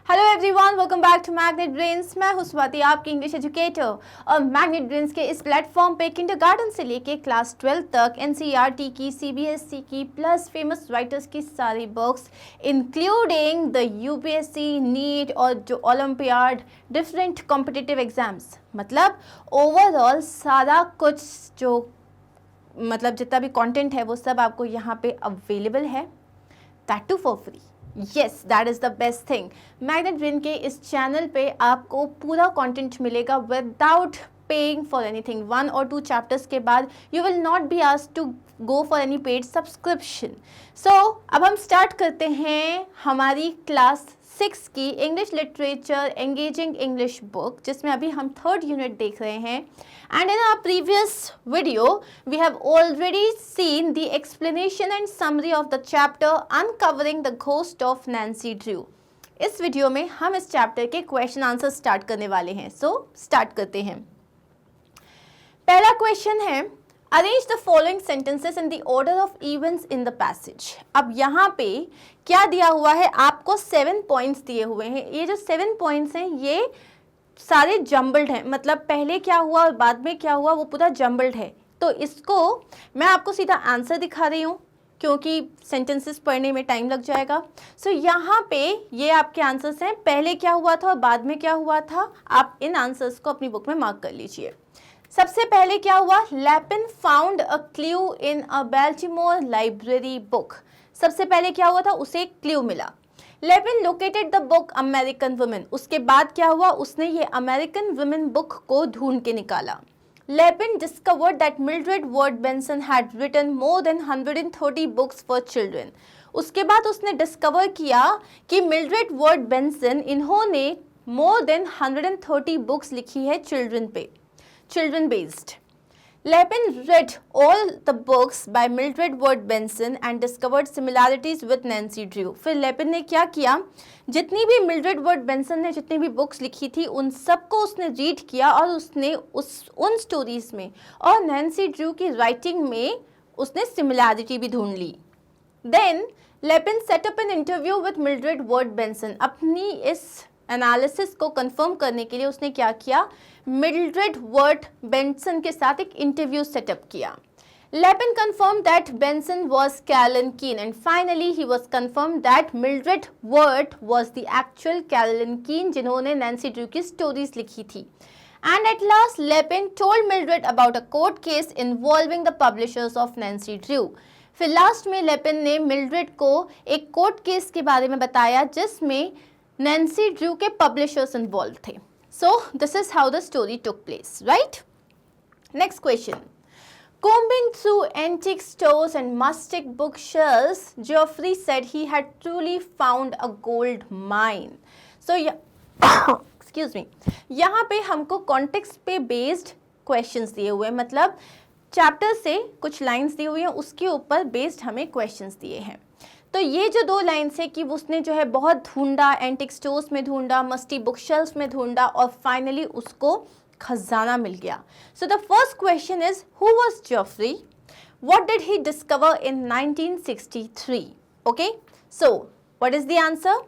Hello everyone, welcome back to Magnet Brains. मैं हूं स्वाति, आपकी इंग्लिश एजुकेटर। और मैग्नेट ब्रेन्स के इस प्लेटफॉर्म पे किंडरगार्टन से लेके क्लास 12 तक एनसीईआरटी की, सीबीएसई की, प्लस फेमस राइटर्स की सारी books including the UPSC, NEET और जो ओलंपियाड, डिफरेंट कॉम्पिटिटिव एग्जाम्स, मतलब ओवरऑल सारा कुछ जो जितना भी कंटेंट है वो सब आपको यहाँ पे अवेलेबल है, that too for free. Yes, that is the best thing. Magnet Brain के इस चैनल पे आपको पूरा कंटेंट मिलेगा विदाउट पेइंग फॉर एनीथिंग। 1 और 2 चैप्टर्स के बाद you will not be asked to go for any paid subscription. So अब हम स्टार्ट करते हैं हमारी क्लास 6 की English literature engaging English book, जिसमें अभी हम 3rd यूनिट देख रहे हैं। And in our previous video we have already seen the explanation and summary of the chapter uncovering the ghost of Nancy Drew. इस वीडियो में हम इस चैप्टर के क्वेश्चन आंसर स्टार्ट करने वाले हैं। सो स्टार्ट करते हैं। पहला क्वेश्चन है, arrange the following sentences in the order of events in the passage. अब यहाँ पे क्या दिया हुआ है, आपको 7 पॉइंट्स दिए हुए हैं। ये जो 7 पॉइंट्स हैं ये सारे जम्बल्ड हैं, मतलब पहले क्या हुआ और बाद में क्या हुआ वो पूरा जम्बल्ड है। तो इसको मैं आपको सीधा आंसर दिखा रही हूँ क्योंकि सेंटेंसेस पढ़ने में टाइम लग जाएगा। सो यहाँ पे ये आपके आंसर्स हैं, पहले क्या हुआ था और बाद में क्या हुआ था। आप इन आंसर्स को अपनी बुक में मार्क कर लीजिए। सबसे पहले क्या हुआ, Lapin found a clue in a Baltimore library book. सबसे पहले क्या हुआ था, उसे एक क्लू मिला। Lapin located the book American women. उसके बाद क्या हुआ, उसने ये अमेरिकन वुमेन बुक को ढूंढ के निकाला। Lapin discovered that Mildred Wirt Benson had written more than 130 books for children. उसके बाद उसने डिस्कवर किया कि मिल्ड्रेड वर्ड बेंसन इन्होंने मोर देन 130 बुक्स लिखी है children based. Lepin read all the books by Mildred Ward Benson and discovered similarities with Nancy Drew. फिर लेपिन ने क्या किया, जितनी भी मिल्ड्रेड वर्ड बेंसन ने जितनी भी बुक्स लिखी थी उन सबको उसने रीड किया और उसने उन स्टोरीज में और नैन्सी ड्रू की राइटिंग में उसने सिमिलैरिटी भी ढूंढ ली। Then Lapin set up an interview with Mildred Wirt Benson. अपनी इस एनालिसिस को कंफर्म करने के लिए उसने क्या किया, मिल्ड्रेड वर्ड बेंसन के साथ एक इंटरव्यू सेटअप किया। लेपिन confirmed that Benson was Carolyn Keene and finally he was confirmed that Mildred Ward was the actual Carolyn Keene जिन्होंने नैन्सी ड्रू की स्टोरीज लिखी थी। And at last Lepin told Mildred about a court case involving the publishers of Nancy Drew. फिर last में लेपिन ने Mildred को एक court case के बारे में बताया जिसमें नैन्सी ड्रू के पब्लिशर्स इन्वॉल्व थे। So this is how the story took place, right? Next question. Combing through antique stores and mustic bookshelves, Geoffrey said he had truly found a gold mine. So excuse me. यहाँ पे हमको context पे based questions दिए हुए हैं, मतलब chapter से कुछ लाइन्स दी हुई हैं उसके ऊपर बेस्ड हमें क्वेश्चंस दिए हैं। तो ये जो 2 लाइन्स है कि उसने जो है बहुत ढूंढा, एंटिक स्टोर्स में ढूंढा, मस्टी बुक शेल्फ में ढूंढा और फाइनली उसको खजाना मिल गया। So the first question is, who was Geoffrey, what did he discover in 1963? Okay, so what is the answer?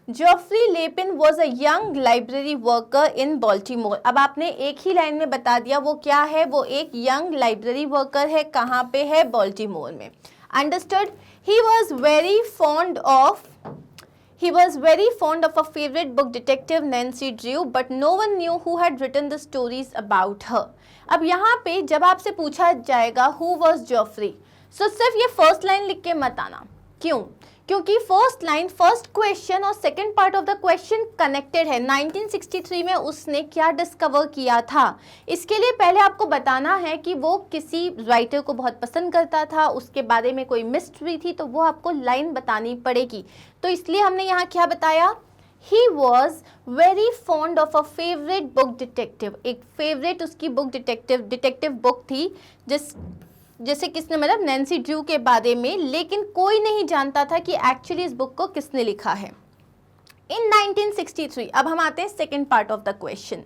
Geoffrey Lapin was a young library worker in Baltimore. अब आपने एक ही लाइन में बता दिया वो क्या है, वो एक यंग लाइब्रेरी वर्कर है। कहाँ पे है? बॉल्टीमोर में। Understood? He was very fond of a favorite book detective Nancy Drew, but no one knew who had written the stories about her. अब यहाँ पे जब आपसे पूछा जाएगा who was Geoffrey, so सिर्फ ये फर्स्ट लाइन लिख के मत आना। क्यों? क्योंकि फर्स्ट लाइन, फर्स्ट क्वेश्चन और second part of the question connected है। 1963 में उसने क्या डिस्कवर किया था, इसके लिए पहले आपको बताना है कि वो किसी राइटर को बहुत पसंद करता था, उसके बारे में कोई मिस्ट्री थी, तो वो आपको लाइन बतानी पड़ेगी। तो इसलिए हमने यहाँ क्या बताया, he was very fond of a favourite book detective. एक फेवरेट उसकी बुक डिटेक्टिव बुक थी जैसे किसने, मतलब नैन्सी ड्रू के बारे में, लेकिन कोई नहीं जानता था कि एक्चुअली इस बुक को किसने लिखा है। इन 1963, अब हम आते हैं second part of the question.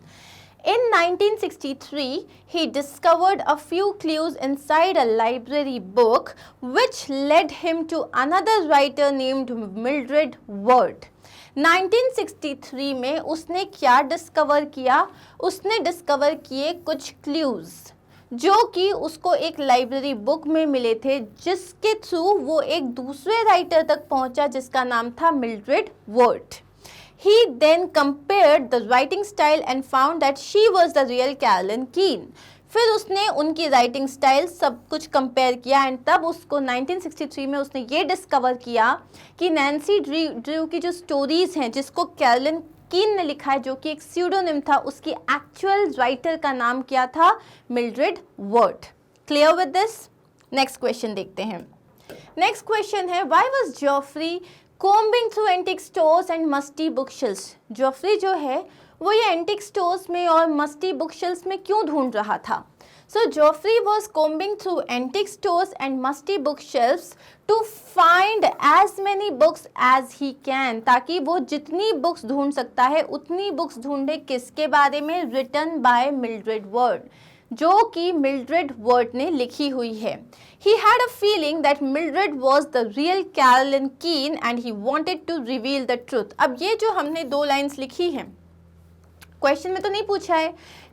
In 1963, he discovered a few clues inside a library book which led him to another writer named Mildred Ward. 1963 में उसने क्या डिस्कवर किया? उसने डिस्कवर किए कुछ क्लूज जो कि उसको एक लाइब्रेरी बुक में मिले थे, जिसके थ्रू वो एक दूसरे राइटर तक पहुंचा जिसका नाम था Mildred वर्ट। He then compared the writing style and found that she was the real Carolyn Keene. फिर उसने उनकी राइटिंग स्टाइल सब कुछ कंपेयर किया एंड तब उसको 1963 में उसने ये डिस्कवर किया कि नैन्सी ड्रू की जो स्टोरीज हैं जिसको कैरोलिन कीन ने लिखा है, जो कि एक स्यूडोनिम था, उसकी एक्चुअल राइटर का नाम क्या था? Mildred Wirt. Clear with this? Next question देखते हैं। नेक्स्ट क्वेश्चन है, why was Geoffrey combing through antique stores and musty bookshelves? Geoffrey जो है वो ये एंटिक स्टोर्स में और मस्टी बुकशेल्स में क्यों ढूंढ रहा था? So Geoffrey was combing through antique stores and musty bookshelves to find as many books as he can, ताकि वो जितनी बुक्स ढूंढ सकता है उतनी बुक्स ढूंढे। किसके बारे में? रिटन बाय मिल्ड्रेड वर्ट, जो कि मिल्ड्रेड वर्ट ने लिखी हुई है। He had a feeling that Mildred was the real Carolyn Keene and he wanted to reveal the truth. अब ये जो हमने दो लाइन्स लिखी हैं, क्वेश्चन में तो नहीं पूछा है,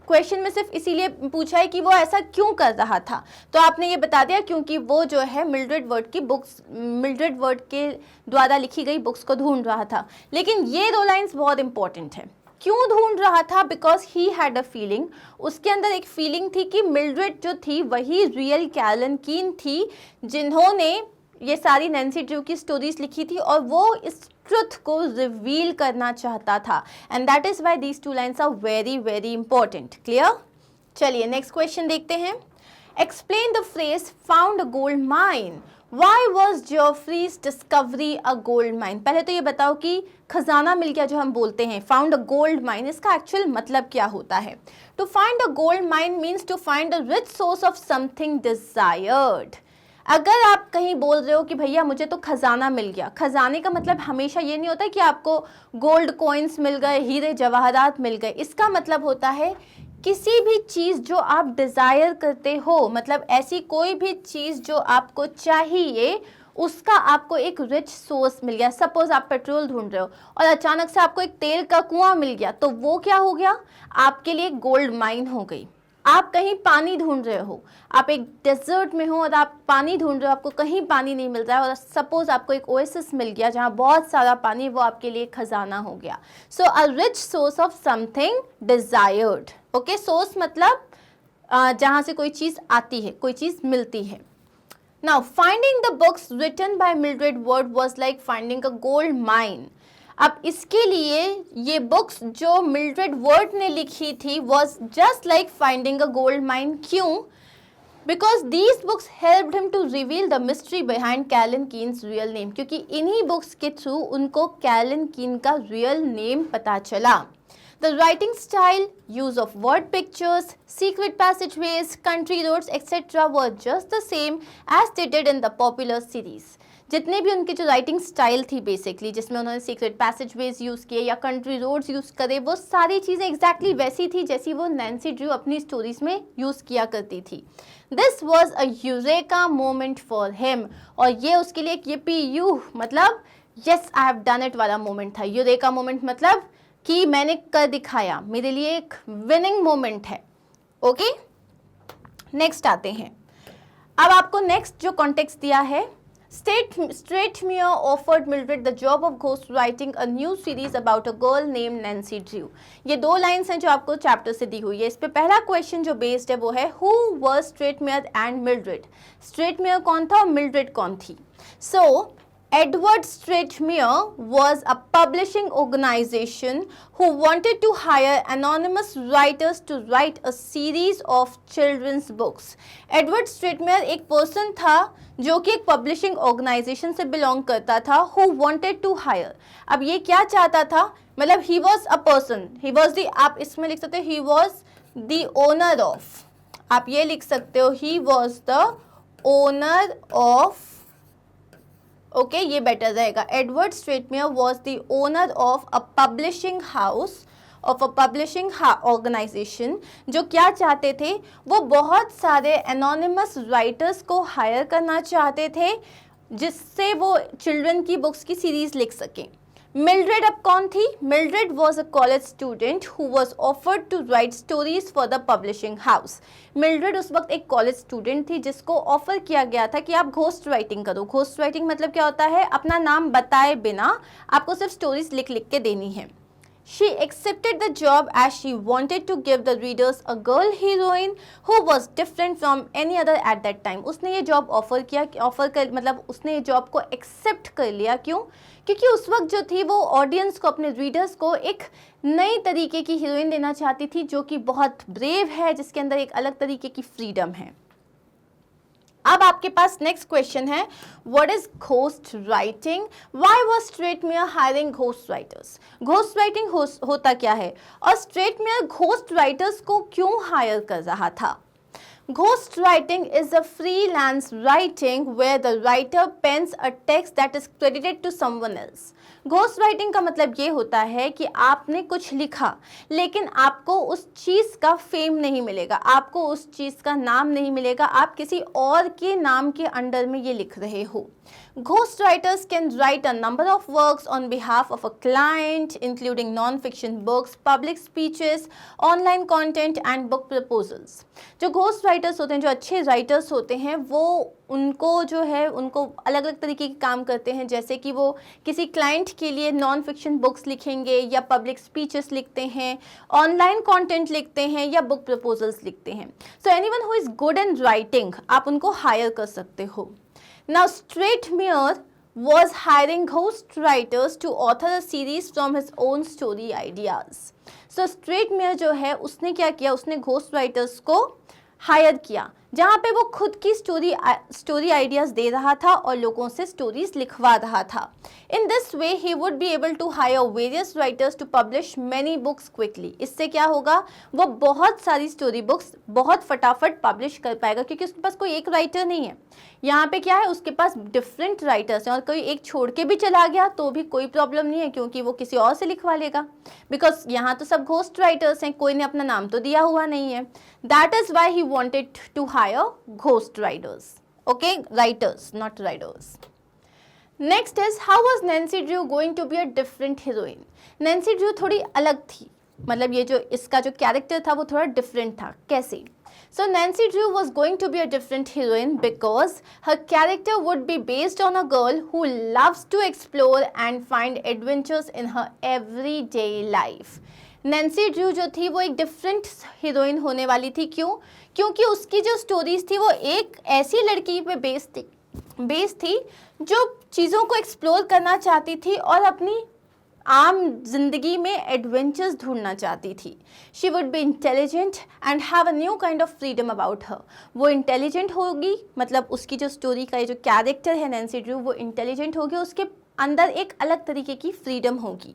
क्वेश्चन में सिर्फ इसीलिए पूछा है कि वो ऐसा क्यों कर रहा था, तो आपने ये बता दिया क्योंकि वो जो है मिल्ड्रेड वर्ट की बुक्स, मिल्ड्रेड वर्ट के द्वारा लिखी गई बुक्स को ढूंढ रहा था। लेकिन ये दो लाइन्स बहुत इंपॉर्टेंट है। क्यों ढूंढ रहा था? Because he had a feeling, उसके अंदर एक फीलिंग थी कि मिल्ड्रेड जो थी वही रियल कैरोलिन कीन थी, जिन्होंने ये सारी नैन्सी ड्रू की स्टोरीज लिखी थी और वो इस ट्रुथ को रिवील करना चाहता था। And that is why these two lines are very very important. Clear? चलिए नेक्स्ट क्वेश्चन देखते हैं। Explain the phrase found a gold mine. Why was Geoffrey's discovery a gold mine? पहले तो ये बताओ कि खजाना मिल गया जो हम बोलते हैं फाउंड अ गोल्ड माइन, इसका एक्चुअल मतलब क्या होता है? To find a gold mine means to find a rich source of something desired. अगर आप कहीं बोल रहे हो कि भैया मुझे तो खजाना मिल गया, खजाने का मतलब हमेशा ये नहीं होता कि आपको गोल्ड कॉइन्स मिल गए, हीरे जवाहरात मिल गए। इसका मतलब होता है किसी भी चीज़ जो आप डिज़ायर करते हो, मतलब ऐसी कोई भी चीज़ जो आपको चाहिए, उसका आपको एक रिच सोर्स मिल गया। सपोज आप पेट्रोल ढूंढ रहे हो और अचानक से आपको एक तेल का कुआं मिल गया, तो वो क्या हो गया? आपके लिए गोल्ड माइन हो गई। आप कहीं पानी ढूंढ रहे हो, आप एक डेजर्ट में हो और आप पानी ढूंढ रहे हो, आपको कहीं पानी नहीं मिल रहा है और सपोज आपको एक ओएसिस मिल गया जहाँ बहुत सारा पानी, वो आपके लिए खजाना हो गया। So a rich source of something desired. Okay, source मतलब जहाँ से कोई चीज़ आती है, कोई चीज़ मिलती है। Now finding the books written by Mildred Wirt was like finding a gold mine. अब इसके लिए ये बुक्स जो मिल्ड्रेड वर्ट ने लिखी थी was just like finding a gold mine. क्यों? Because these books helped him to reveal the mystery behind Carolyn Keene's real name, क्योंकि इन्हीं बुक्स के थ्रू उनको कैरोलिन कीन का रियल नेम पता चला। The writing style, use of word pictures, secret passageways, country roads, etc. were just the same as they did in the popular series. जितने भी उनकी जो राइटिंग स्टाइल थी बेसिकली, जिसमें उन्होंने सीक्रेट पैसेजवेज यूज़ किए या कंट्री रोड्स यूज़ करे, वो सारी चीज़ें एग्जैक्टली वैसी थी जैसी वो नैन्सी ड्रू अपनी स्टोरीज में यूज़ किया करती थी। This was a eureka moment for him, और ये उसके लिए एक YPU मतलब yes I have done it वाला मोमेंट था। यूरेका मोमेंट मतलब कि मैंने कर दिखाया, मेरे लिए एक विनिंग मोमेंट है। ओके, नेक्स्ट आते हैं। अब आपको नेक्स्ट जो कॉन्टेक्स्ट दिया है, Stratemeyer offered Mildred the job of ghost writing a new series about a girl named Nancy Drew. ये दो लाइन्स हैं जो आपको चैप्टर से दी हुई है। इस पे पहला क्वेश्चन जो बेस्ड है वो है Who was Stratemeyer and Mildred? Stratemeyer कौन था और मिल्ड्रेड कौन थी? So Edward Stratemeyer was a publishing organization who wanted to hire anonymous writers to write a series of children's books. Edward Stratemeyer एक पर्सन था जो कि एक पब्लिशिंग ऑर्गेनाइजेशन से बिलोंग करता था, who wanted to hire। अब ये क्या चाहता था? मतलब he was a person, he was the, आप इसमें लिख सकते हो he was the owner of, आप ये लिख सकते हो he was the owner of, okay ये बेटर रहेगा। Edward Stratemeyer was the owner of a publishing house, of a publishing organisation, जो क्या चाहते थे? वो बहुत सारे एनोनिमस राइटर्स को हायर करना चाहते थे जिससे वो चिल्ड्रन की बुक्स की सीरीज लिख सकें। मिल्ड्रेड अब कौन थी? Mildred was a college student who was offered to write stories for the publishing house. Mildred उस वक्त एक कॉलेज स्टूडेंट थी जिसको ऑफर किया गया था कि आप घोस्ट राइटिंग करो। घोस्ट राइटिंग मतलब क्या होता है? अपना नाम बताए बिना आपको सिर्फ स्टोरीज लिख लिख के देनी है। She accepted the job as she wanted to give the readers a girl heroine who was different from any other at that time. उसने ये जॉब उसने ये जॉब को एक्सेप्ट कर लिया। क्यों? क्योंकि उस वक्त जो थी वो ऑडियंस को, अपने रीडर्स को एक नई तरीके की हीरोइन देना चाहती थी जो कि बहुत ब्रेव है, जिसके अंदर एक अलग तरीके की फ्रीडम है। अब आपके पास नेक्स्ट क्वेश्चन है, what is ghost writing? Why was Stratemeyer hiring ghost writers? Ghost writing होता क्या है और स्ट्रेटमेयर घोस्ट राइटर्स को क्यों हायर कर रहा था? Ghost writing is a freelance writing where the writer pens a text that is credited to someone else. Ghost writing का मतलब ये होता है कि आपने कुछ लिखा लेकिन आपको उस चीज़ का फेम नहीं मिलेगा, आपको उस चीज़ का नाम नहीं मिलेगा, आप किसी और के नाम के अंडर में ये लिख रहे हो। Ghost writers can write a number of works on behalf of a client, including non-fiction books, public speeches, online content and book proposals. जो ghost writers होते हैं, जो अच्छे writers होते हैं, वो उनको जो है उनको अलग अलग तरीके के काम करते हैं, जैसे कि वो किसी क्लाइंट के लिए नॉन फिक्शन बुक्स लिखेंगे या पब्लिक स्पीचेस लिखते हैं, ऑनलाइन कंटेंट लिखते हैं या बुक प्रपोजल्स लिखते हैं। So anyone who is good in writing, आप उनको हायर कर सकते हो। Now, Stratemeyer was hiring ghost writers to author a series from his own story ideas. So, Stratemeyer जो है उसने क्या किया? उसने घोस्ट राइटर्स को हायर किया जहाँ पे वो खुद की स्टोरी आइडियाज़ दे रहा था और लोगों से स्टोरीज लिखवा रहा था। In this way he would be able to hire various writers to publish many books quickly. इससे क्या होगा? वो बहुत सारी स्टोरी बुक्स बहुत फटाफट पब्लिश कर पाएगा क्योंकि उसके पास कोई एक राइटर नहीं है। यहाँ पे क्या है? उसके पास डिफरेंट राइटर्स हैं और कोई एक छोड़ के भी चला गया तो भी कोई प्रॉब्लम नहीं है क्योंकि वो किसी और से लिखवा लेगा, बिकॉज यहाँ तो सब घोस्ट राइटर्स हैं, कोई ने अपना नाम तो दिया हुआ नहीं है। That is why he wanted to hire ghost writers. Okay, writers, not writers. Next is, how was Nancy Drew going to be a different heroine? Nancy Drew थोड़ी अलग थी, मतलब ये जो इसका जो कैरेक्टर था वो थोड़ा डिफरेंट था। कैसे? So Nancy Drew was going to be a different heroine because her character would be based on a girl who loves to explore and find adventures in her everyday life. Nancy Drew जो थी वो एक different heroine होने वाली थी। क्यों? क्योंकि उसकी जो स्टोरीज थी वो एक ऐसी लड़की पे बेस्ड थी जो चीज़ों को एक्सप्लोर करना चाहती थी और अपनी आम जिंदगी में एडवेंचर्स ढूंढना चाहती थी। She would be intelligent and have a new kind of freedom about her. वो इंटेलिजेंट होगी, मतलब उसकी जो स्टोरी का जो कैरेक्टर है नैन्सी ड्रू वो इंटेलिजेंट होगी, उसके अंदर एक अलग तरीके की फ्रीडम होगी।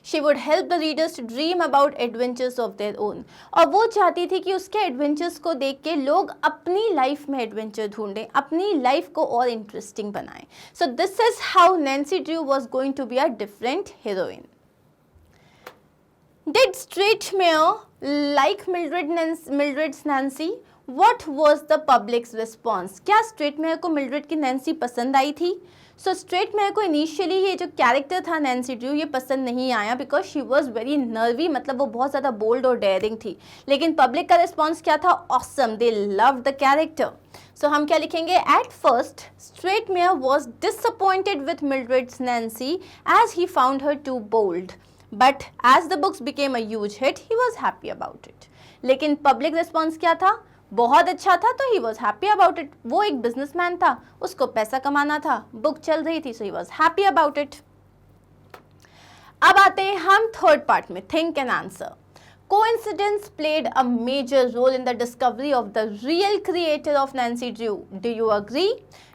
She would help the readers to dream about adventures of their own. और वो चाहती थी कि उसके एडवेंचर्स को देख के लोग अपनी लाइफ में एडवेंचर ढूंढें, अपनी लाइफ को और इंटरेस्टिंग बनाएं। So this is how Nancy Drew was going to be a different heroine. Did Stratemeyer like Mildred's Nancy? What was the public's response? क्या स्ट्रेटमेयर को मिल्ड्रेड की नैन्सी पसंद आई थी? सो स्ट्रेटमेयर को इनिशियली ये जो कैरेक्टर था नैन्सी ड्रू ये पसंद नहीं आया because she was very nervy, मतलब वो बहुत ज़्यादा बोल्ड और डेयरिंग थी। लेकिन पब्लिक का रिस्पॉन्स क्या था? Awesome, they love the character. So हम क्या लिखेंगे? At first Stratemeyer was disappointed with Mildred's Nancy as he found her too bold, but as the books became a huge hit he was happy about it. लेकिन public response क्या था? बहुत अच्छा था, तो he was happy about it. वो एक businessman था, उसको पैसा कमाना था, बुक चल रही थी, so he was happy about it. अब आते हैं हम थर्ड पार्ट में, think and answer. Coincidence played a major role in the discovery of the real creator of Nancy Drew. Do you agree?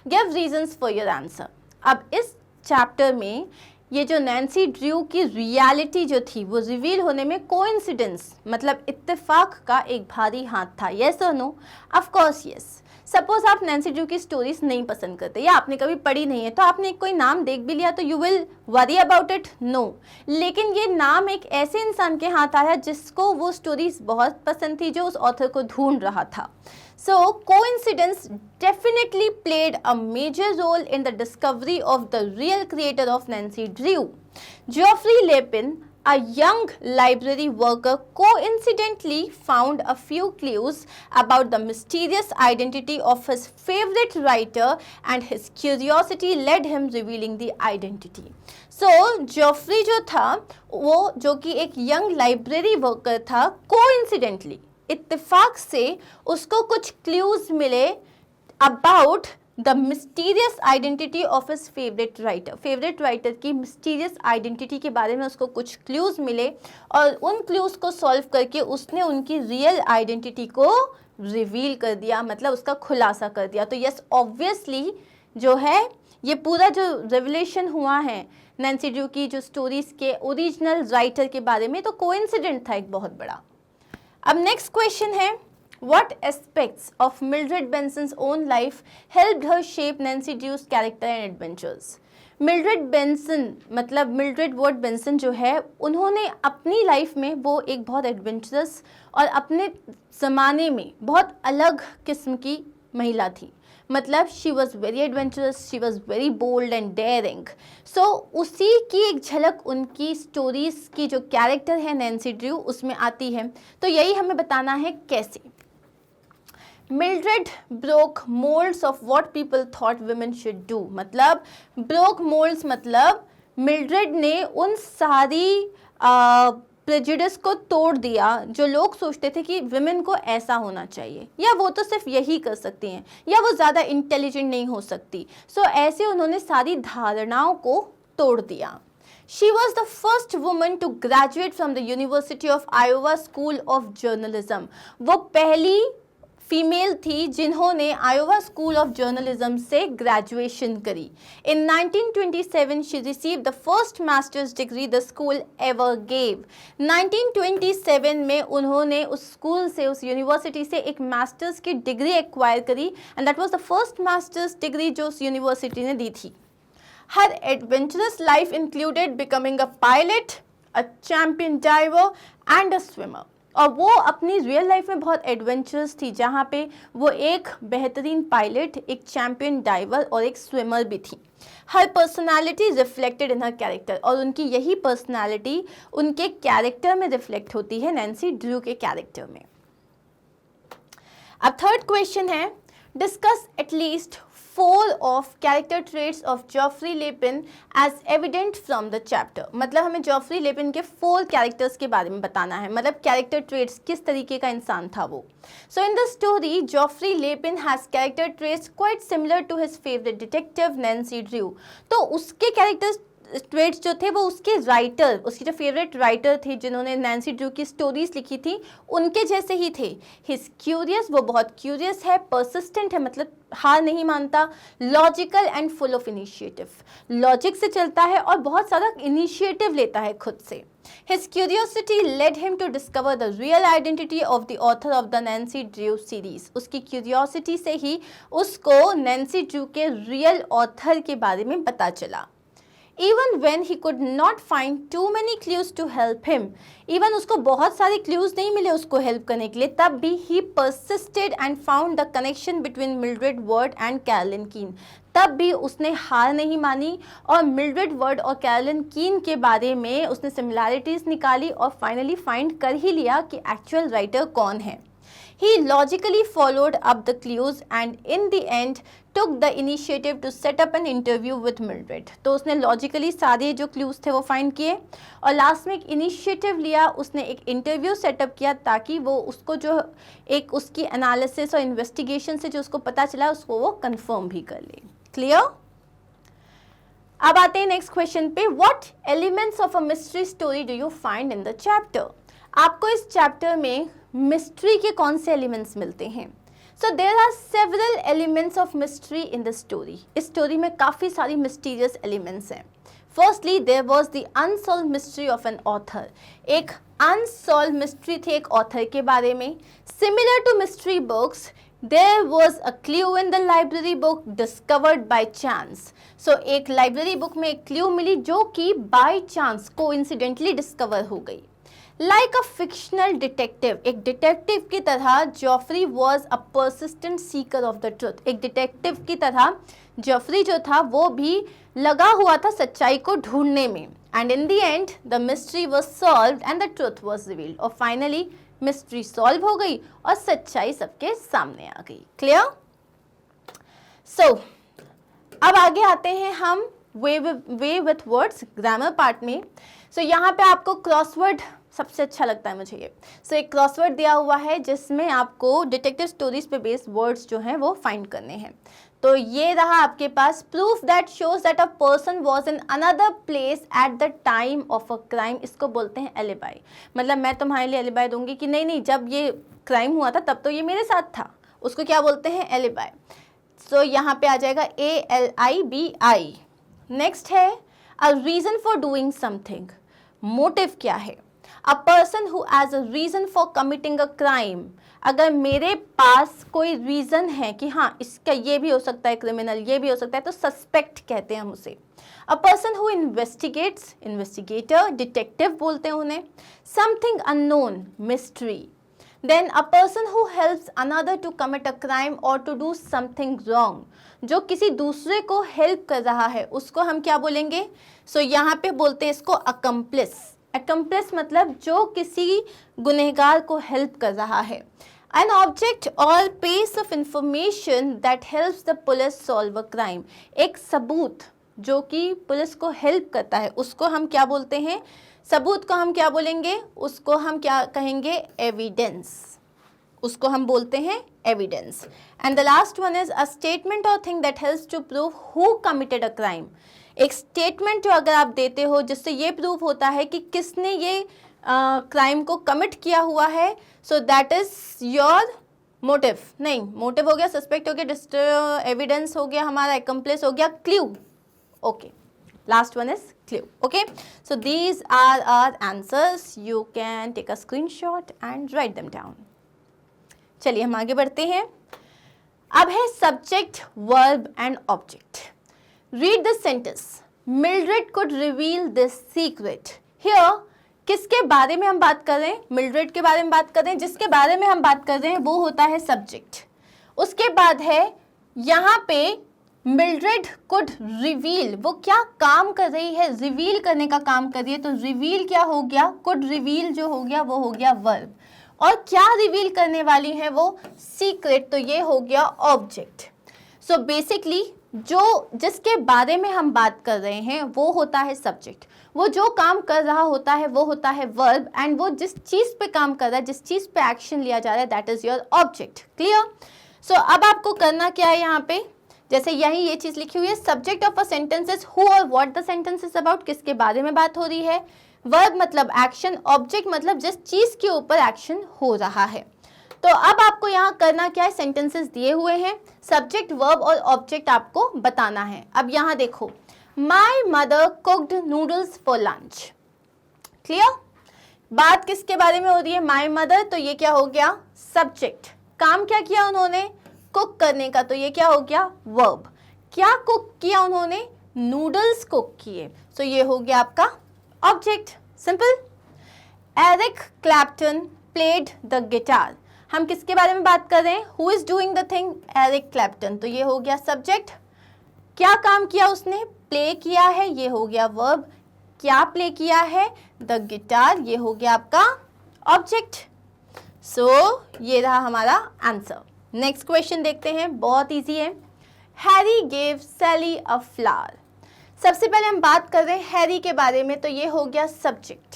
Give reasons for your answer. अब इस chapter में ये जो नैन्सी ड्रू की reality जो थी वो रिवील होने में कोइंसिडेंस मतलब इत्तेफाक का एक भारी हाथ था। येस और no? Of course yes. Suppose आप नैन्सी ड्रू की स्टोरीज नहीं पसंद करते या आपने कभी पढ़ी नहीं है, तो आपने कोई नाम देख भी लिया तो you will worry about it? No. लेकिन ये नाम एक ऐसे इंसान के हाथ आया जिसको वो स्टोरीज बहुत पसंद थी, जो उस ऑथर को ढूंढ रहा था। So, coincidence definitely played a major role in the discovery of the real creator of Nancy Drew. Geoffrey Lapin, a young library worker, coincidentally found a few clues about the mysterious identity of his favorite writer, and his curiosity led him revealing the identity. So Geoffrey जो था वो, जो कि एक young library worker था, coincidentally, इत्तेफाक से उसको कुछ क्लूज मिले about the mysterious identity of his favourite writer. Favourite writer की मिस्टीरियस आइडेंटिटी के बारे में उसको कुछ क्लूज मिले और उन क्लूज को सॉल्व करके उसने उनकी रियल आइडेंटिटी को रिवील कर दिया, मतलब उसका खुलासा कर दिया। तो यस, ऑब्वियसली जो है ये पूरा जो रेवलेशन हुआ है नैन्सी ड्रू की जो स्टोरीज के ओरिजिनल राइटर के बारे में, तो कोइंसिडेंट था एक बहुत बड़ा। अब नेक्स्ट क्वेश्चन है, What aspects of Mildred Benson's own life helped her shape Nancy Drew's character and adventures? Mildred Benson, मतलब Mildred Ward Benson जो है, उन्होंने अपनी लाइफ में वो एक बहुत एडवेंचरस और अपने ज़माने में बहुत अलग किस्म की महिला थी। मतलब she was very adventurous, she was very bold and daring. So उसी की एक झलक उनकी स्टोरीज की जो कैरेक्टर है नैन्सी ड्रू उसमें आती है। तो यही हमें बताना है कैसे। Mildred broke molds of what people thought women should do। मतलब broke molds मतलब मिल्ड्रेड ने उन सारी प्रेजुडिस को तोड़ दिया जो लोग सोचते थे कि विमेन को ऐसा होना चाहिए, या वो तो सिर्फ यही कर सकती हैं, या वो ज़्यादा इंटेलिजेंट नहीं हो सकती। सो ऐसे उन्होंने सारी धारणाओं को तोड़ दिया। She was the first woman to graduate from the University of Iowa School of Journalism। वो पहली फीमेल थी जिन्होंने आयोवा स्कूल ऑफ जर्नलिज्म से ग्रेजुएशन करी। इन 1927 she received the first masters degree the school ever gave. 1927 में उन्होंने उस school से, उस यूनिवर्सिटी से एक मास्टर्स की डिग्री एक्वायर करी, and that was the first masters degree जो उस यूनिवर्सिटी ने दी थी। Her adventurous life included becoming a pilot, a champion diver and a swimmer. और वो अपनी रियल लाइफ में बहुत एडवेंचरस थी, जहाँ पे वो एक बेहतरीन पायलट, एक चैम्पियन डाइवर और एक स्विमर भी थी। Her personality reflected in her character, और उनकी यही पर्सनालिटी उनके कैरेक्टर में रिफ्लेक्ट होती है, नैन्सी ड्रू के कैरेक्टर में। अब थर्ड क्वेश्चन है, discuss at least 4 of character traits of Geoffrey Lapin as evident from the chapter। मतलब हमें Geoffrey Lapin के 4 कैरेक्टर्स के बारे में बताना है, मतलब कैरेक्टर ट्रेट्स, किस तरीके का इंसान था वो। So in the story, Geoffrey Lapin has character traits quite similar to his favorite detective Nancy Drew। तो उसके कैरेक्टर ट्रेट्स जो थे वो उसके राइटर, उसकी जो फेवरेट राइटर थी जिन्होंने नैन्सी ड्रू की स्टोरीज लिखी थी, उनके जैसे ही थे। हिज क्यूरियस, वो बहुत क्यूरियस है, परसिस्टेंट है, मतलब हार नहीं मानता, logical and full of initiative, logic से चलता है और बहुत सारा इनिशिएटिव लेता है खुद से। His curiosity led him to discover the real identity of the author of the Nancy Drew series। उसकी क्यूरियोसिटी से ही उसको नैन्सी ड्रू के रियल ऑथर के बारे में पता चला। Even when he could not find too many clues to help him, even उसको बहुत सारे clues नहीं मिले उसको help करने के लिए, तब भी he persisted and found the connection between Mildred Ward and Carolyn Keene। तब भी उसने हार नहीं मानी और मिल्ड्रेड वर्ड और कैरोलिन कीन के बारे में उसने सिमिलैरिटीज निकाली और फाइनली फाइंड कर ही लिया कि एक्चुअल राइटर कौन है। He logically followed up the clues and in the end took the initiative to set up an interview with Mildred। तो उसने लॉजिकली सारे जो क्लूज थे वो फाइंड किए और लास्ट में एक इनिशिएटिव लिया, उसने एक इंटरव्यू सेटअप किया ताकि वो उसको जो एक उसकी एनालिसिस और इन्वेस्टिगेशन से जो उसको पता चला उसको वो कंफर्म भी कर ले। क्लियर? अब आते हैं नेक्स्ट क्वेश्चन पे, what elements of a mystery story do you find in the chapter. आपको इस चैप्टर में मिस्ट्री के कौन से एलिमेंट्स मिलते हैं? So there are several elements of mystery in the story. इस स्टोरी में काफ़ी सारी मिस्टीरियस एलिमेंट्स हैं। Firstly there was the unsolved mystery of an author. एक अनसॉल्व मिस्ट्री थी एक ऑथर के बारे में। Similar to mystery books, there was a clue in the library book discovered by chance। so एक लाइब्रेरी बुक में एक क्ल्यू मिली जो कि बाय चांस कोइंसिडेंटली डिस्कवर हो गई। लाइक अ फिक्शनल डिटेक्टिव, एक डिटेक्टिव की तरह Geoffrey was a persistent Sikar of the truth. एक डिटेक्टिव की तरह जॉफ्री जो था वो भी लगा हुआ था सच्चाई को ढूंढने में। And in the end the mystery was solve and the truth was revealed. और फाइनली मिस्ट्री सॉल्व हो गई और सच्चाई सबके सामने आ गई। क्लियर? सो अब आगे आते हैं हम वे विथ वर्ड्स ग्रामर पार्ट में। सो यहाँ पे आपको क्रॉसवर्ड सबसे अच्छा लगता है मुझे ये। सो एक क्रॉसवर्ड दिया हुआ है जिसमें आपको डिटेक्टिव स्टोरीज पे बेस्ड वर्ड्स जो हैं वो फाइंड करने हैं। तो ये रहा आपके पास, proof that shows that a person was in another place at the time of a crime. इसको बोलते हैं एलिबाई। मतलब मैं तुम्हारे लिए एलिबाई दूंगी कि नहीं जब ये क्राइम हुआ था तब तो ये मेरे साथ था, उसको क्या बोलते हैं? एलिबाई। सो यहाँ पे आ जाएगा ALIBI। नेक्स्ट है a reason for doing something. Motive क्या है? A person who has a reason for committing a crime. अगर मेरे पास कोई रीजन है कि हाँ इसका ये भी हो सकता है क्रिमिनल, ये भी हो सकता है, तो सस्पेक्ट कहते हैं हम उसे। A person who investigates, investigator, detective बोलते हैं उन्हें। Something unknown, mystery. Then a person who helps another to commit a crime और टू डू समथिंग रॉन्ग। जो किसी दूसरे को हेल्प कर रहा है उसको हम क्या बोलेंगे? सो यहाँ पे बोलते हैं इसको अकम्प्लिस। अकम्प्लिस मतलब जो किसी गुनहगार को हेल्प कर रहा है। An object or piece of information that helps the police solve a crime। एक सबूत जो कि पुलिस को हेल्प करता है उसको हम क्या बोलते हैं? सबूत को हम क्या बोलेंगे? उसको हम क्या कहेंगे? एविडेंस। उसको हम बोलते हैं evidence. And the last one is a statement or thing that helps to prove who committed a crime. एक स्टेटमेंट जो अगर आप देते हो जिससे ये प्रूव होता है कि किसने ये क्राइम को कमिट किया हुआ है। So that is your motive. नहीं, मोटिव हो गया, सस्पेक्ट हो गया, एविडेंस हो गया, हमारा एक्म्प्लिस हो गया, clue. Okay, last one is clue. Okay, so these are our answers. You can take a screenshot and write them down. चलिए हम आगे बढ़ते हैं। अब है subject, verb and object. Read the sentence, Mildred could reveal this secret. Here किसके बारे में हम बात कर रहे हैं? मिल्ड्रेड के बारे में बात कर रहे हैं। जिसके बारे में हम बात कर रहे हैं वो होता है सब्जेक्ट। उसके बाद है यहाँ पे मिल्ड्रेड कुड रिवील, वो क्या काम कर रही है? रिवील करने का काम कर रही है। तो रिवील क्या हो गया? कुड रिवील जो हो गया वो हो गया वर्ब। और क्या रिवील करने वाली है वो? सीक्रेट। तो ये हो गया ऑब्जेक्ट। सो बेसिकली जो जिसके बारे में हम बात कर रहे हैं वो होता है सब्जेक्ट। वो जो काम कर रहा होता है वो होता है वर्ब। एंड वो जिस चीज़ पे काम कर रहा है, जिस चीज़ पे एक्शन लिया जा रहा है, that is your object. Clear? So अब आपको करना क्या है यहाँ पे? जैसे यही ये चीज़ लिखी हुई है, subject of a sentence is who or what the sentence is about. किसके बारे में बात हो रही है? वर्ब मतलब एक्शन, ऑब्जेक्ट मतलब जिस चीज़ के ऊपर एक्शन हो रहा है। तो अब आपको यहाँ करना क्या है? सेंटेंसेस दिए हुए हैं, सब्जेक्ट, वर्ब और ऑब्जेक्ट आपको बताना है। अब यहाँ देखो, my mother cooked noodles for lunch. Clear? बात किसके बारे में हो रही है? My mother. तो ये क्या हो गया? सब्जेक्ट। काम क्या किया उन्होंने? कुक करने का। तो ये क्या हो गया? वर्ब। क्या कुक किया उन्होंने? नूडल्स कुक किए। सो ये हो गया आपका object. Simple. Eric Clapton played the guitar. हम किसके बारे में बात कर रहे हैं? Who is doing the thing? Eric Clapton. तो ये हो गया सब्जेक्ट। क्या काम किया उसने? प्ले किया है। ये हो गया वर्ब। क्या प्ले किया है? The guitar. ये हो गया आपका ऑब्जेक्ट। सो ये रहा हमारा आंसर। नेक्स्ट क्वेश्चन देखते हैं, बहुत इजी है। Harry gave Sally a flower. सबसे पहले हम बात कर रहे हैं हैरी के बारे में। तो ये हो गया सब्जेक्ट।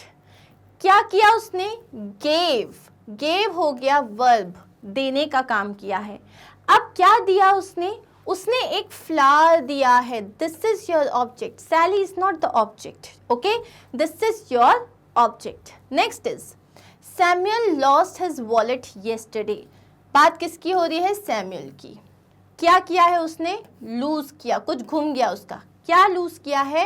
क्या किया उसने? गेव। गेव हो गया वर्ब, देने का काम किया है। अब क्या दिया उसने? उसने एक फ्लावर दिया है। This is your object. Sally is not the object. Okay, this is your object. Next is Samuel lost his wallet yesterday. बात किसकी हो रही है? सैमुअल की। क्या किया है उसने? लूज किया, कुछ घूम गया उसका। क्या लूज किया है?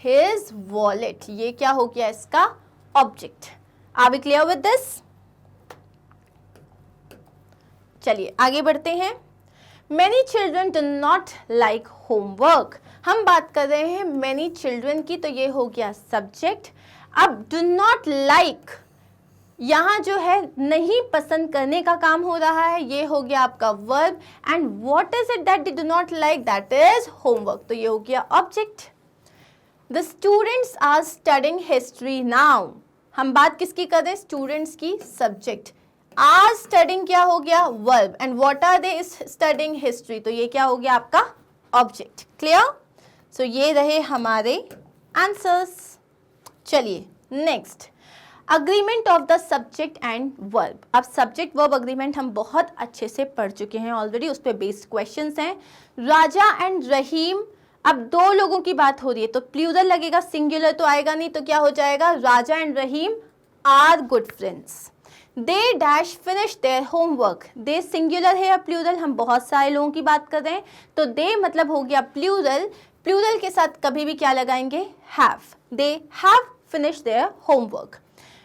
His wallet. ये क्या हो गया इसका object. Are we clear with this? चलिए आगे बढ़ते हैं। Many children do not like homework। हम बात कर रहे हैं many children की। तो ये हो गया सब्जेक्ट। अब do not like यहाँ जो है नहीं पसंद करने का काम हो रहा है। ये हो गया आपका verb. And what is it that they do not like? That is homework। तो ये हो गया object. The students are studying history now. हम बात किसकी कर रहे हैं? स्टूडेंट्स की। सब्जेक्ट आर स्टडिंग क्या हो गया? Verb. And what are they studying? History. तो ये क्या हो गया आपका? ऑब्जेक्ट। क्लियर? सो ये रहे हमारे आंसर्स। चलिए next, agreement of the subject and verb. अब सब्जेक्ट वर्ब अग्रीमेंट हम बहुत अच्छे से पढ़ चुके हैं ऑलरेडी, उस पर बेस्ड क्वेश्चंस हैं। राजा एंड रहीम, अब दो लोगों की बात हो रही है तो प्लूरल लगेगा, सिंगुलर तो आएगा नहीं, तो क्या हो जाएगा? Raja and Rahim are good friends. They dash finish their homework. They singular है या प्लूरल? हम बहुत सारे लोगों की बात कर रहे हैं, तो दे मतलब हो गया प्लूरल। प्लूरल के साथ कभी भी क्या लगाएंगे? Have. They have finish their homework.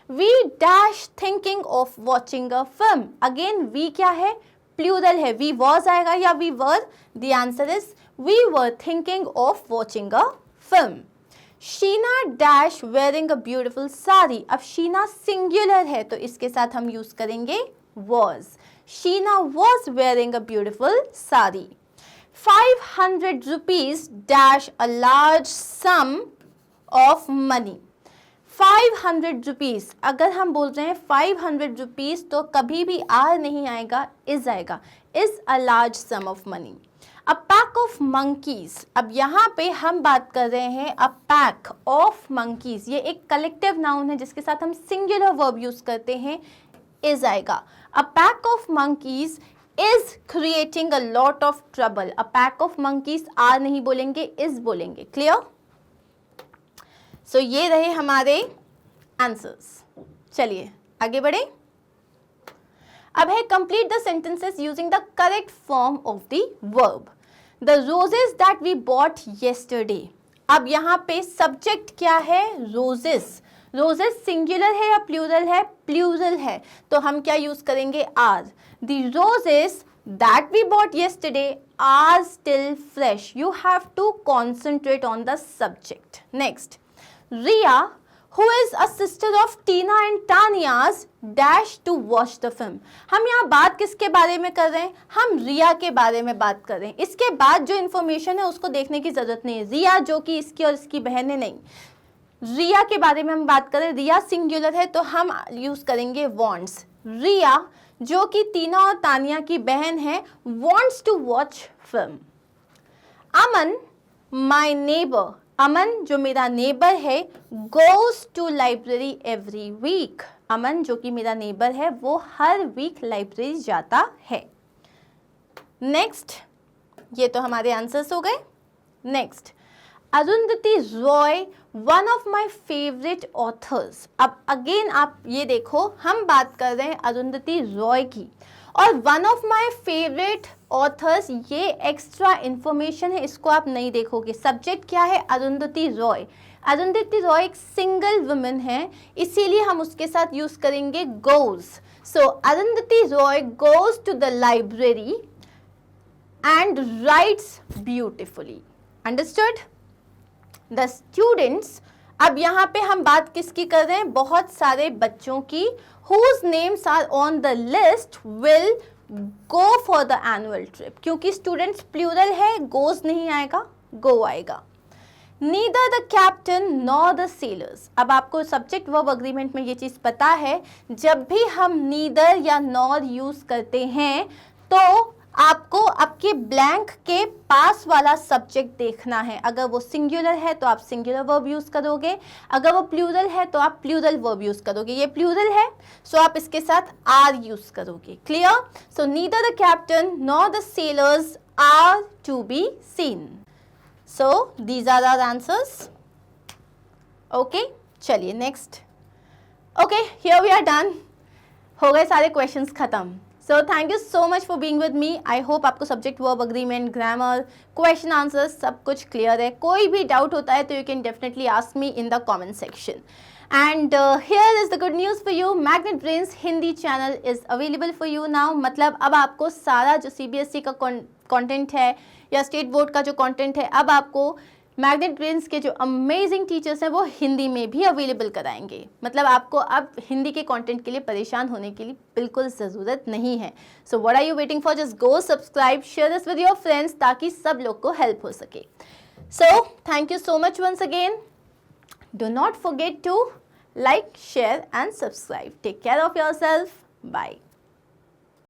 We dash thinking of watching a film. Again we क्या है? प्लूरल है। वी वॉज आएगा या we were? The answer is we were thinking of watching a film. Sheena dash wearing a beautiful sari. अब Sheena singular है तो इसके साथ हम यूज करेंगे was. Sheena was wearing a beautiful sari. 500 rupees dash a large some of money. 500 rupees, अगर हम बोल रहे हैं 500 रुपीज तो कभी भी आर नहीं आएगा, इज आएगा। Is a large some of money. A pack of monkeys, अब यहाँ पे हम बात कर रहे हैं अ पैक ऑफ मंकीज। ये एक कलेक्टिव नाउन है जिसके साथ हम सिंगुलर वर्ब यूज करते हैं, इज आएगा। A pack of monkeys is creating a lot of trouble. A pack of monkeys are नहीं बोलेंगे, इज बोलेंगे। क्लियर? सो ये रहे हमारे आंसर्स। चलिए आगे बढ़े। अब है complete the sentences using the correct form of the verb. The roses that we bought yesterday. अब यहाँ पे सब्जेक्ट क्या है? रोजेस। रोजेस सिंगुलर है या प्लूरल है? प्लूरल है, तो हम क्या यूज करेंगे? Are. The roses that we bought yesterday are still fresh. You have to concentrate on the subject. Next, Ria, who is a sister of Tina and Tanya's, dash to watch the film. हम यहाँ बात किसके बारे में कर रहे हैं? हम रिया के बारे में बात कर रहे हैं। इसके बाद जो इन्फॉर्मेशन है उसको देखने की जरूरत नहीं है। रिया जो कि इसकी और इसकी बहन है, नहीं, रिया के बारे में हम बात करें। रिया सिंगुलर है तो हम यूज करेंगे वॉन्ट्स। रिया जो कि टीना और तानिया की बहन है, wants to watch film. Aman, my neighbour, Aman जो मेरा नेबर है, goes to library every week. Aman जो कि मेरा नेबर है वो हर वीक लाइब्रेरी जाता है। नेक्स्ट, ये तो हमारे आंसर्स हो गए। Next, Arundhati Roy, one of my favourite authors. अब अगेन आप ये देखो, हम बात कर रहे हैं अरुंधति रॉय की, और one of my favourite authors ये एक्स्ट्रा इंफॉर्मेशन है, इसको आप नहीं देखोगे। सब्जेक्ट क्या है? अरुंधति रॉय। अरुंधति रॉय एक सिंगल वुमेन है, इसीलिए हम उसके साथ यूज करेंगे goes. So Arundhati Roy goes to the library and writes beautifully. Understood? The students, अब यहाँ पे हम बात किसकी कर रहे हैं? बहुत सारे बच्चों की, whose names are on the list will go for the annual trip। क्योंकि स्टूडेंट्स प्लूरल है, goes नहीं आएगा, go आएगा। Neither the captain nor the sailors। अब आपको सब्जेक्ट वर्ब अग्रीमेंट में ये चीज पता है, जब भी हम neither या nor यूज करते हैं तो आपको आपके ब्लैंक के पास वाला सब्जेक्ट देखना है। अगर वो सिंगुलर है तो आप सिंगुलर वर्ब यूज करोगे, अगर वो प्लूरल है तो आप प्लूरल वर्ब यूज करोगे। ये प्लूरल है सो आप इसके साथ आर यूज करोगे। Clear? So neither the captain nor the sailors are to be seen. So these are our answers. Okay, चलिए next. Okay, here we are done. हो गए सारे क्वेश्चंस खत्म। So thank you so much for being with me. I hope आपको subject verb agreement, grammar, question answer सब कुछ clear है। कोई भी डाउट होता है तो you can definitely ask me in the comment section. And here is the good news for you, magnet brains Hindi channel is available for you now. मतलब अब आपको सारा जो CBSE का कंटेंट है या स्टेट बोर्ड का जो कंटेंट है, अब आपको मैग्नेट ब्रेन्स के जो अमेजिंग टीचर्स हैं वो हिंदी में भी अवेलेबल कराएंगे। मतलब आपको अब हिंदी के कंटेंट के लिए परेशान होने की बिल्कुल ज़रूरत नहीं है। So what are you waiting for? Just go subscribe, share this with your friends ताकि सब लोग को हेल्प हो सके। So thank you so much once again. Do not forget to like, share and subscribe. Take care of yourself. Bye.